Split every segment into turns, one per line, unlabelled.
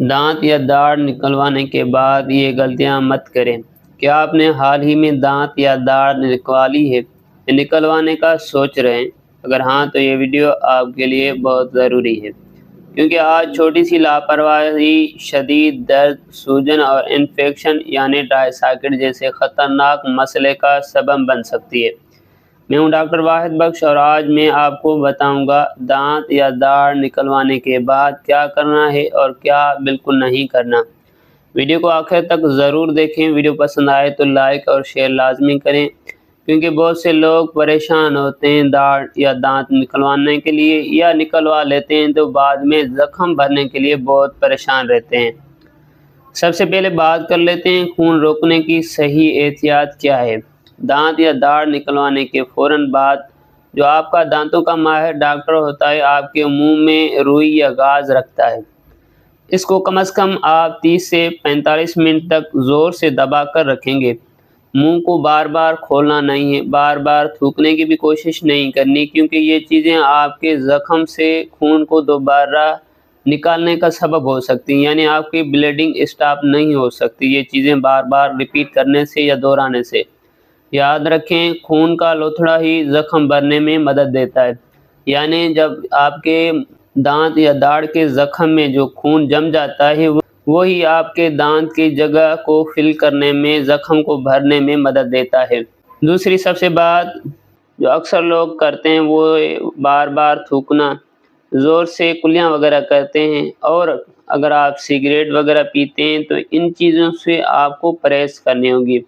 دانت یا داڑھ نکلوانے کے بعد یہ غلطیاں مت کریں۔ کیا آپ نے حال ہی میں دانت یا داڑھ نکلوا لی ہے یا نکلوانے کا سوچ رہے ہیں؟ اگر ہاں تو یہ ویڈیو آپ کے لیے بہت ضروری ہے، کیونکہ آج چھوٹی سی لاپرواہی شدید درد، سوجن اور انفیکشن یعنی ڈرائی ساکٹ جیسے خطرناک مسئلے کا سبب بن سکتی ہے۔ میں ہوں ڈاکٹر واحد بخش اور آج میں آپ کو بتاؤں گا دانت یا داڑھ نکلوانے کے بعد کیا کرنا ہے اور کیا بالکل نہیں کرنا۔ ویڈیو کو آخر تک ضرور دیکھیں۔ ویڈیو پسند آئے تو لائک اور شیئر لازمی کریں، کیونکہ بہت سے لوگ پریشان ہوتے ہیں داڑھ یا دانت نکلوانے کے لیے، یا نکلوا لیتے ہیں تو بعد میں زخم بھرنے کے لیے بہت پریشان رہتے ہیں۔ سب سے پہلے بات کر لیتے ہیں خون روکنے کی صحیح احتیاط کیا ہے۔ دانت یا داڑھ نکلوانے کے فوراً بعد جو آپ کا دانتوں کا ماہر ڈاکٹر ہوتا ہے آپ کے منہ میں روئی یا گاز رکھتا ہے۔ اس کو کم از کم آپ 30 سے 45 منٹ تک زور سے دبا کر رکھیں گے۔ منہ کو بار بار کھولنا نہیں ہے، بار بار تھوکنے کی بھی کوشش نہیں کرنی، کیونکہ یہ چیزیں آپ کے زخم سے خون کو دوبارہ نکالنے کا سبب ہو سکتی ہیں، یعنی آپ کی بلیڈنگ اسٹاپ نہیں ہو سکتی یہ چیزیں بار بار ریپیٹ کرنے سے یا دہرانے سے۔ یاد رکھیں خون کا لوتھڑا ہی زخم بھرنے میں مدد دیتا ہے، یعنی جب آپ کے دانت یا داڑھ کے زخم میں جو خون جم جاتا ہے وہی آپ کے دانت کی جگہ کو فل کرنے میں، زخم کو بھرنے میں مدد دیتا ہے۔ دوسری سب سے بات جو اکثر لوگ کرتے ہیں وہ بار بار تھوکنا، زور سے کلیاں وغیرہ کرتے ہیں، اور اگر آپ سگریٹ وغیرہ پیتے ہیں تو ان چیزوں سے آپ کو پرہیز کرنی ہوگی۔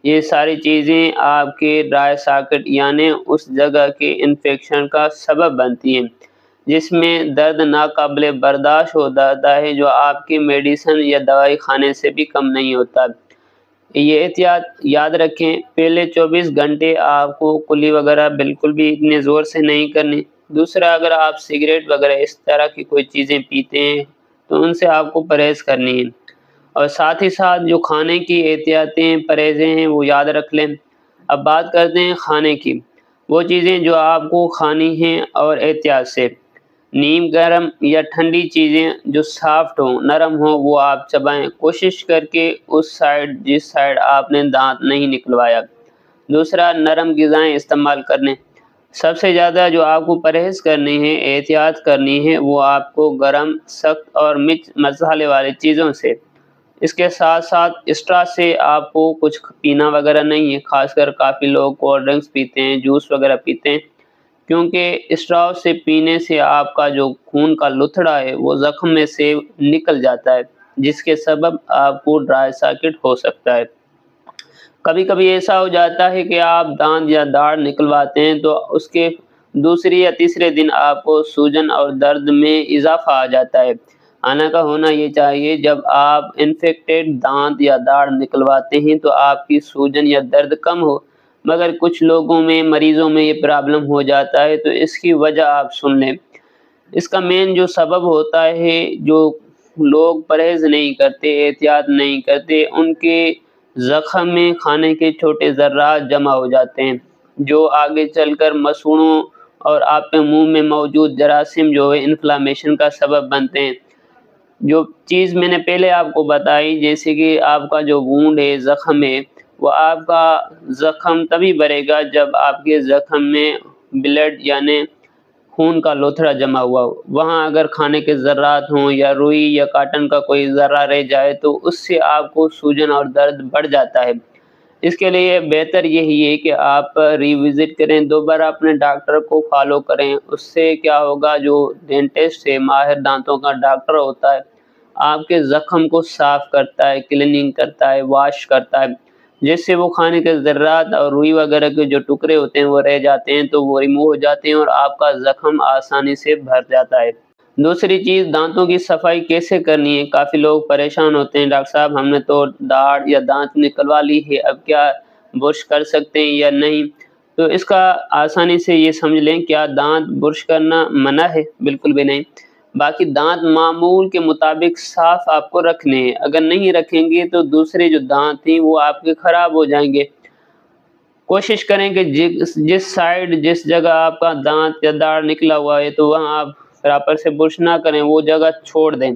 یہ ساری چیزیں آپ کے ڈرائی ساکٹ یعنی اس جگہ کے انفیکشن کا سبب بنتی ہیں، جس میں درد ناقابل برداشت ہو جاتا ہے، جو آپ کی میڈیسن یا دوائی کھانے سے بھی کم نہیں ہوتا۔ یہ احتیاط یاد رکھیں، پہلے 24 گھنٹے آپ کو کلی وغیرہ بالکل بھی اتنے زور سے نہیں کرنی۔ دوسرا، اگر آپ سگریٹ وغیرہ اس طرح کی کوئی چیزیں پیتے ہیں تو ان سے آپ کو پرہیز کرنی ہے، اور ساتھ ہی ساتھ جو کھانے کی احتیاطیں پرہیزیں ہیں وہ یاد رکھ لیں۔ اب بات کرتے ہیں کھانے کی، وہ چیزیں جو آپ کو کھانی ہیں اور احتیاط سے۔ نیم گرم یا ٹھنڈی چیزیں جو سافٹ ہوں، نرم ہوں، وہ آپ چبائیں، کوشش کر کے اس سائڈ جس سائڈ آپ نے دانت نہیں نکلوایا۔ دوسرا، نرم غذائیں استعمال کرنے۔ سب سے زیادہ جو آپ کو پرہیز کرنی ہے، احتیاط کرنی ہے، وہ آپ کو گرم، سخت اور مرچ مسالے والی چیزوں سے۔ اس کے ساتھ ساتھ اسٹرا سے آپ کو کچھ پینا وغیرہ نہیں ہے، خاص کر کافی لوگ کولڈ ڈرنکس پیتے ہیں، جوس وغیرہ پیتے ہیں، کیونکہ اسٹرا سے پینے سے آپ کا جو خون کا لتھڑا ہے وہ زخم میں سے نکل جاتا ہے، جس کے سبب آپ کو ڈرائی ساکٹ ہو سکتا ہے۔ کبھی کبھی ایسا ہو جاتا ہے کہ آپ دانت یا داڑھ نکلواتے ہیں تو اس کے دوسری یا تیسرے دن آپ کو سوجن اور درد میں اضافہ آ جاتا ہے۔ حالانکہ ہونا یہ چاہیے جب آپ انفیکٹڈ دانت یا داڑھ نکلواتے ہیں تو آپ کی سوجن یا درد کم ہو، مگر کچھ لوگوں میں، مریضوں میں یہ پرابلم ہو جاتا ہے، تو اس کی وجہ آپ سن لیں۔ اس کا مین جو سبب ہوتا ہے، جو لوگ پرہیز نہیں کرتے، احتیاط نہیں کرتے، ان کے زخم میں کھانے کے چھوٹے ذرات جمع ہو جاتے ہیں، جو آگے چل کر مسوڑوں اور آپ کے منہ میں موجود جراثیم جو ہے انفلاممیشن کا سبب بنتے ہیں۔ جو چیز میں نے پہلے آپ کو بتائی، جیسے کہ آپ کا جو وونڈ ہے، زخم ہے، وہ آپ کا زخم تبھی بھرے گا جب آپ کے زخم میں بلڈ یعنی خون کا لوتھڑا جمع ہوا ہو۔ وہاں اگر کھانے کے ذرات ہوں یا روئی یا کاٹن کا کوئی ذرہ رہ جائے تو اس سے آپ کو سوجن اور درد بڑھ جاتا ہے۔ اس کے لیے بہتر یہی ہے کہ آپ ریوزٹ کریں، دوبارہ اپنے ڈاکٹر کو فالو کریں۔ اس سے کیا ہوگا، جو ڈینٹسٹ ہے، ماہر دانتوں کا ڈاکٹر ہوتا ہے، آپ کے زخم کو صاف کرتا ہے، کلیننگ کرتا ہے، واش کرتا ہے، جس سے وہ کھانے کے ذرات اور روئی وغیرہ کے جو ٹکڑے ہوتے ہیں وہ رہ جاتے ہیں تو وہ ریموو ہو جاتے ہیں اور آپ کا زخم آسانی سے بھر جاتا ہے۔ دوسری چیز، دانتوں کی صفائی کیسے کرنی ہے۔ کافی لوگ پریشان ہوتے ہیں، ڈاکٹر صاحب ہم نے تو داڑھ یا دانت نکلوا لی ہے، اب کیا برش کر سکتے ہیں یا نہیں؟ تو اس کا آسانی سے یہ سمجھ لیں، کیا دانت برش کرنا منع ہے؟ بالکل بھی نہیں۔ باقی دانت معمول کے مطابق صاف آپ کو رکھنے ہیں، اگر نہیں رکھیں گے تو دوسرے جو دانت ہیں وہ آپ کے خراب ہو جائیں گے۔ کوشش کریں کہ جس سائڈ جس جگہ آپ کا دانت یا داڑھ نکلا ہوا ہے تو وہاں آپ پراپر سے برش نہ کریں، وہ جگہ چھوڑ دیں۔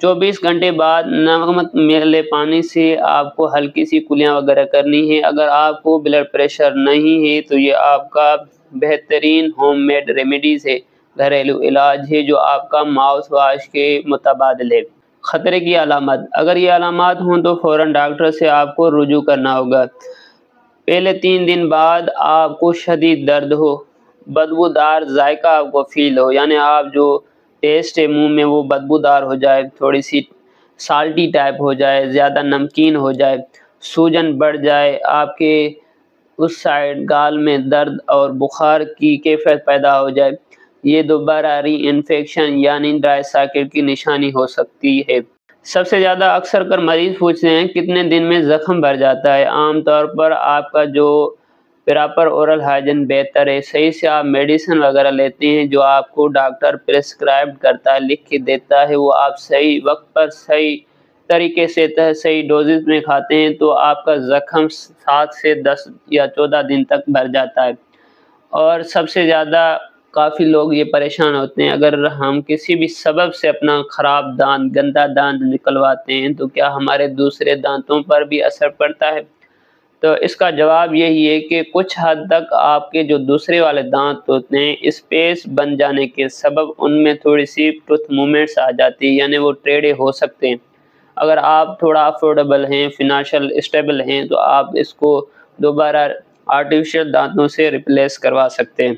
24 گھنٹے بعد نمک ملے پانی سے آپ کو ہلکی سی کلیاں وغیرہ کرنی ہے۔ اگر آپ کو بلڈ پریشر نہیں ہے تو یہ آپ کا بہترین ہوم میڈ ریمیڈیز ہے، گھریلو علاج ہے جو آپ کا ماؤتھ واش کے متبادل ہے۔ خطرے کی علامات: اگر یہ علامات ہوں تو فوراً ڈاکٹر سے آپ کو رجوع کرنا ہوگا۔ پہلے 3 دن بعد آپ کو شدید درد ہو، بدبودار ذائقہ آپ کو فیل ہو، یعنی آپ جو ٹیسٹ ہے منہ میں وہ بدبودار ہو جائے، تھوڑی سی سالٹی ٹائپ ہو جائے، زیادہ نمکین ہو جائے، سوجن بڑھ جائے، آپ کے اس سائڈ گال میں درد اور بخار کی کیفیت پیدا ہو جائے، یہ دوبارہ ری انفیکشن یعنی ڈرائی ساکٹ کی نشانی ہو سکتی ہے۔ سب سے زیادہ اکثر کر مریض پوچھتے ہیں کتنے دن میں زخم بھر جاتا ہے۔ عام طور پر آپ کا جو پراپر اورل ہائیجین بہتر ہے، صحیح سے آپ میڈیسن وغیرہ لیتے ہیں جو آپ کو ڈاکٹر پرسکرائب کرتا ہے، لکھ کے دیتا ہے، وہ آپ صحیح وقت پر صحیح طریقے سے صحیح ڈوزز میں کھاتے ہیں تو آپ کا زخم 7 سے 10 یا 14 دن تک بھر جاتا ہے۔ اور سب سے زیادہ کافی لوگ یہ پریشان ہوتے ہیں اگر ہم کسی بھی سبب سے اپنا خراب دانت، گندا دانت نکلواتے ہیں تو کیا ہمارے دوسرے دانتوں پر بھی اثر پڑتا ہے؟ تو اس کا جواب یہی ہے کہ کچھ حد تک آپ کے جو دوسرے والے دانت ہوتے ہیں اسپیس بن جانے کے سبب ان میں تھوڑی سی ٹوتھ موومنٹس آ جاتی ہیں، یعنی وہ ٹیڑھے ہو سکتے ہیں۔ اگر آپ تھوڑا افورڈیبل ہیں، فنانشل اسٹیبل ہیں تو آپ اس کو دوبارہ آرٹیفیشل دانتوں سے ریپلیس کروا سکتے ہیں۔